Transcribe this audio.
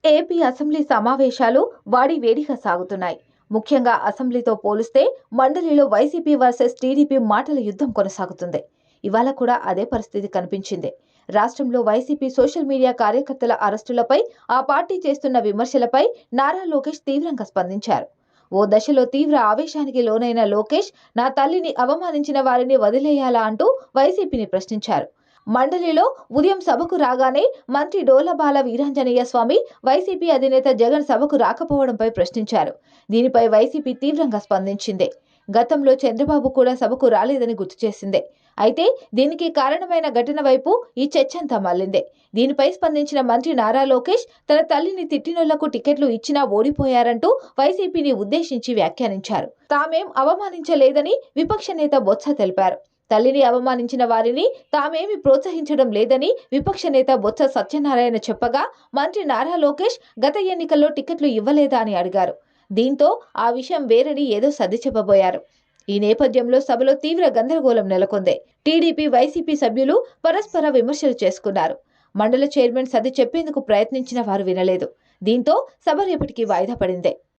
AP assembly సమావేశాలు వేడిగా సాగుతున్నాయి. ముఖ్యంగా అసెంబ్లీతో పోలిస్తే మండలిలో వైసీపీ వర్సెస్ టీడీపీ మాటల యుద్ధం కొనసాగుతుంది. ఇవాళ కూడా అదే పరిస్థితి కనిపించింది. రాష్ట్రంలో వైసీపీ సోషల్ మీడియా కార్యకర్తల అరెస్టులపై, ఆ పార్టీ చేస్తున్న విమర్శలపై నారా లోకేష్ తీవ్రంగా స్పందించారు. ఓ దశలో తీవ్ర ఆవేశానికి లోనైన లోకేష్, నా తల్లిని అవమానించిన వారిని వదిలేయాలా అంటూ వైసీపీని ప్రశ్నించారు. మండలిలో ఉదయం సభకు రాగానే మంత్రి డోలబాల వీరాంజనేయ స్వామి వైసీపీ అధినేత జగన్ సభకు రాకపోవడంపై ప్రశ్నించారు. దీనిపై వైసీపీ తీవ్రంగా స్పందించింది. గతంలో చంద్రబాబు కూడా సభకు రాలేదని గుర్తు చేసింది. అయితే దీనికి కారణమైన ఘటన వైపు ఈ చర్చంతా మళ్లింది. దీనిపై స్పందించిన మంత్రి నారా లోకేష్, తన తల్లిని తిట్టినోళ్లకు టికెట్లు ఇచ్చినా ఓడిపోయారంటూ వైసీపీని ఉద్దేశించి వ్యాఖ్యానించారు. తామేం అవమానించలేదని విపక్ష నేత బొత్స తెలిపారు. తల్లిని అవమానించిన వారిని తామేమి ప్రోత్సహించడం లేదని విపక్ష నేత బొత్స సత్యనారాయణ చెప్పగా, మంత్రి నారా లోకేష్ గత ఎన్నికల్లో టికెట్లు ఇవ్వలేదా అని అడిగారు. దీంతో ఆ విషయం వేరని ఏదో సర్ది చెప్పబోయారు. ఈ నేపథ్యంలో సభలో తీవ్ర గందరగోళం నెలకొంది. టీడీపీ, వైసీపీ సభ్యులు పరస్పర విమర్శలు చేసుకున్నారు. మండల చైర్మన్ సర్ది చెప్పేందుకు ప్రయత్నించిన వారు వినలేదు. దీంతో సభ రేపటికి వాయిదా పడింది.